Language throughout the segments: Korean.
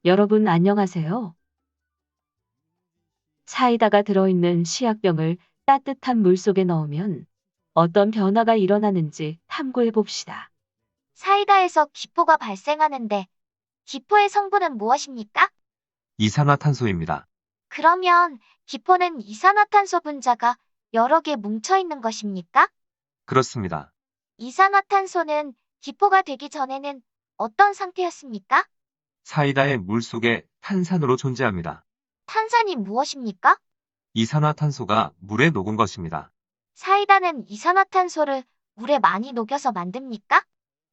여러분 안녕하세요. 사이다가 들어있는 시약병을 따뜻한 물 속에 넣으면 어떤 변화가 일어나는지 탐구해 봅시다. 사이다에서 기포가 발생하는데 기포의 성분은 무엇입니까? 이산화탄소입니다. 그러면 기포는 이산화탄소 분자가 여러 개 뭉쳐 있는 것입니까? 그렇습니다. 이산화탄소는 기포가 되기 전에는 어떤 상태였습니까? 사이다의 물 속에 탄산으로 존재합니다. 탄산이 무엇입니까? 이산화탄소가 물에 녹은 것입니다. 사이다는 이산화탄소를 물에 많이 녹여서 만듭니까?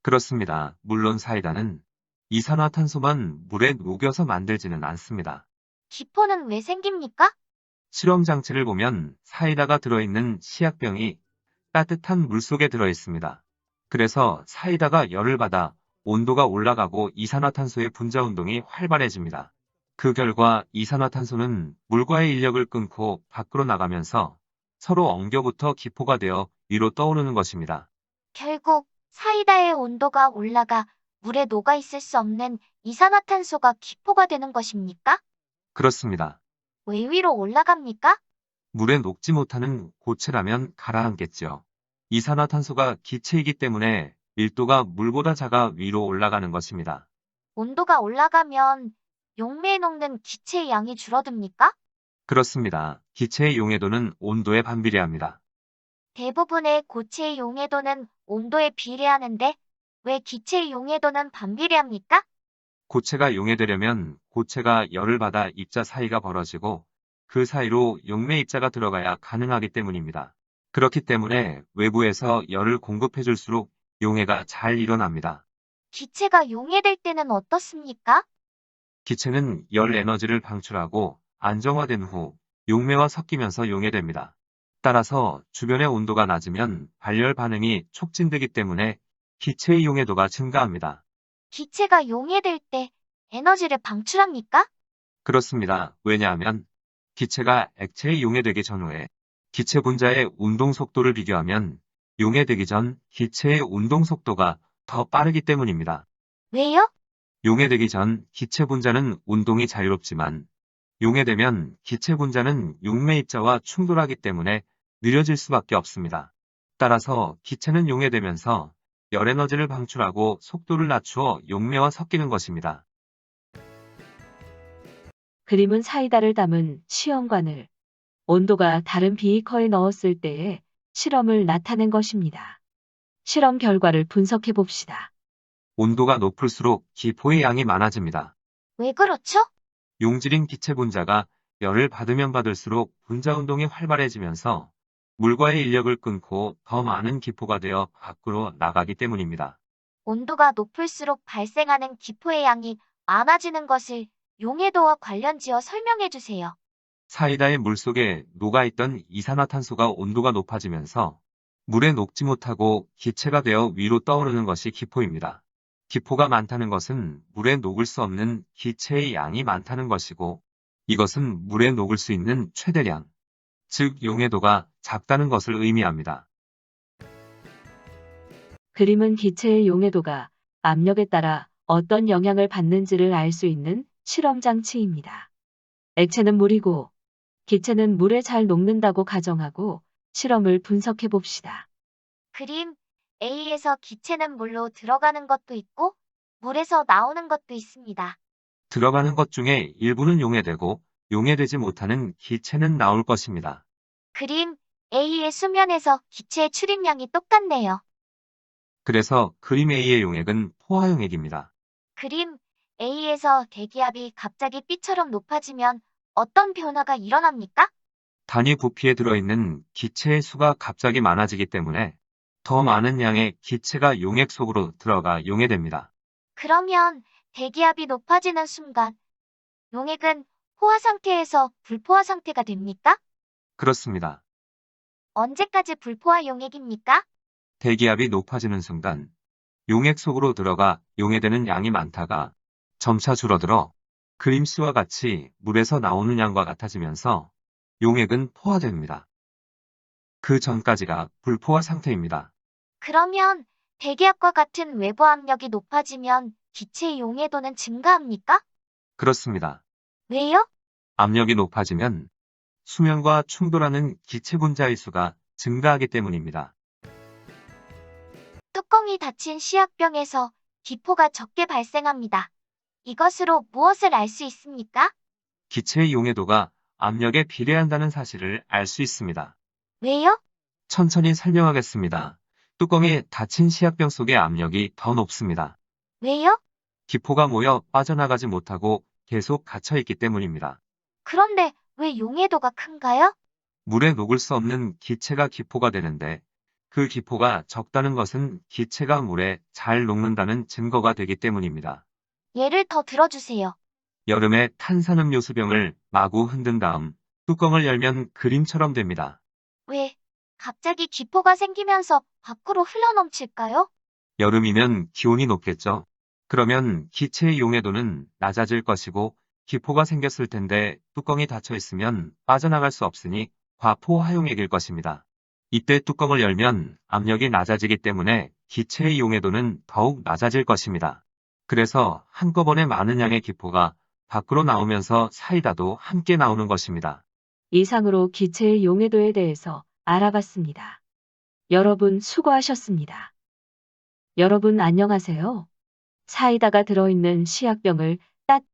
그렇습니다. 물론 사이다는 이산화탄소만 물에 녹여서 만들지는 않습니다. 기포는 왜 생깁니까? 실험 장치를 보면 사이다가 들어있는 시약병이 따뜻한 물 속에 들어 있습니다. 그래서 사이다가 열을 받아 온도가 올라가고 이산화탄소의 분자 운동이 활발해집니다. 그 결과 이산화탄소는 물과의 인력을 끊고 밖으로 나가면서 서로 엉겨붙어 기포가 되어 위로 떠오르는 것입니다. 결국 사이다의 온도가 올라가 물에 녹아 있을 수 없는 이산화탄소가 기포가 되는 것입니까? 그렇습니다. 왜 위로 올라갑니까? 물에 녹지 못하는 고체라면 가라앉겠죠. 이산화탄소가 기체이기 때문에 밀도가 물보다 작아 위로 올라가는 것입니다. 온도가 올라가면 용매에 녹는 기체의 양이 줄어듭니까? 그렇습니다. 기체의 용해도는 온도에 반비례합니다. 대부분의 고체의 용해도는 온도에 비례하는데 왜 기체의 용해도는 반비례합니까? 고체가 용해되려면 고체가 열을 받아 입자 사이가 벌어지고 그 사이로 용매 입자가 들어가야 가능하기 때문입니다. 그렇기 때문에 외부에서 열을 공급해줄수록 용해가 잘 일어납니다. 기체가 용해될 때는 어떻습니까? 기체는 열 에너지를 방출하고 안정화된 후 용매와 섞이면서 용해됩니다. 따라서 주변의 온도가 낮으면 발열 반응이 촉진되기 때문에 기체의 용해도가 증가합니다. 기체가 용해될 때 에너지를 방출합니까? 그렇습니다. 왜냐하면 기체가 액체에 용해되기 전후에 기체 분자의 운동 속도를 비교하면 용해되기 전 기체의 운동 속도가 더 빠르기 때문입니다. 왜요? 용해되기 전 기체 분자는 운동이 자유롭지만 용해되면 기체 분자는 용매 입자와 충돌하기 때문에 느려질 수밖에 없습니다. 따라서 기체는 용해되면서 열 에너지를 방출하고 속도를 낮추어 용매와 섞이는 것입니다. 그림은 사이다를 담은 시험관을 온도가 다른 비이커에 넣었을 때의 실험을 나타낸 것입니다. 실험 결과를 분석해 봅시다. 온도가 높을수록 기포의 양이 많아집니다. 왜 그렇죠? 용질인 기체 분자가 열을 받으면 받을수록 분자 운동이 활발해지면서 물과의 인력을 끊고 더 많은 기포가 되어 밖으로 나가기 때문입니다. 온도가 높을수록 발생하는 기포의 양이 많아지는 것을 용해도와 관련지어 설명해 주세요. 사이다의 물 속에 녹아있던 이산화탄소가 온도가 높아지면서 물에 녹지 못하고 기체가 되어 위로 떠오르는 것이 기포입니다. 기포가 많다는 것은 물에 녹을 수 없는 기체의 양이 많다는 것이고 이것은 물에 녹을 수 있는 최대량, 즉 용해도가 작다는 것을 의미합니다. 그림은 기체의 용해도가 압력에 따라 어떤 영향을 받는지를 알 수 있는 실험 장치입니다. 액체는 물이고 기체는 물에 잘 녹는다고 가정하고 실험을 분석해 봅시다. 그림 A에서 기체는 물로 들어가는 것도 있고 물에서 나오는 것도 있습니다. 들어가는 것 중에 일부는 용해되고 용해되지 못하는 기체는 나올 것입니다. 그림 A의 수면에서 기체의 출입량이 똑같네요. 그래서 그림 A의 용액은 포화용액입니다. 그림 A에서 대기압이 갑자기 B처럼 높아지면 어떤 변화가 일어납니까? 단위 부피에 들어있는 기체의 수가 갑자기 많아지기 때문에 더 많은 양의 기체가 용액 속으로 들어가 용해됩니다. 그러면 대기압이 높아지는 순간 용액은 포화 상태에서 불포화 상태가 됩니까? 그렇습니다. 언제까지 불포화 용액입니까? 대기압이 높아지는 순간 용액 속으로 들어가 용해되는 양이 많다가 점차 줄어들어 그림씨와 같이 물에서 나오는 양과 같아지면서 용액은 포화됩니다. 그 전까지가 불포화 상태입니다. 그러면 대기압과 같은 외부 압력이 높아지면 기체의 용해도는 증가합니까? 그렇습니다. 왜요? 압력이 높아지면 수면과 충돌하는 기체 분자의 수가 증가하기 때문입니다. 뚜껑이 닫힌 시약병에서 기포가 적게 발생합니다. 이것으로 무엇을 알 수 있습니까? 기체의 용해도가 압력에 비례한다는 사실을 알 수 있습니다. 왜요? 천천히 설명하겠습니다. 뚜껑이 닫힌 시약병 속의 압력이 더 높습니다. 왜요? 기포가 모여 빠져나가지 못하고 계속 갇혀 있기 때문입니다. 그런데 왜 용해도가 큰가요? 물에 녹을 수 없는 기체가 기포가 되는데 그 기포가 적다는 것은 기체가 물에 잘 녹는다는 증거가 되기 때문입니다. 예를 더 들어주세요. 여름에 탄산음료수병을 마구 흔든 다음 뚜껑을 열면 그림처럼 됩니다. 왜 갑자기 기포가 생기면서 밖으로 흘러넘칠까요? 여름이면 기온이 높겠죠. 그러면 기체의 용해도는 낮아질 것이고 기포가 생겼을 텐데 뚜껑이 닫혀 있으면 빠져나갈 수 없으니 과포 하용액일 것입니다. 이때 뚜껑을 열면 압력이 낮아지기 때문에 기체의 용해도는 더욱 낮아질 것입니다. 그래서 한꺼번에 많은 양의 기포가 밖으로 나오면서 사이다도 함께 나오는 것입니다. 이상으로 기체의 용해도에 대해서 알아봤습니다. 여러분 수고하셨습니다. 여러분 안녕하세요. 사이다가 들어있는 시약병을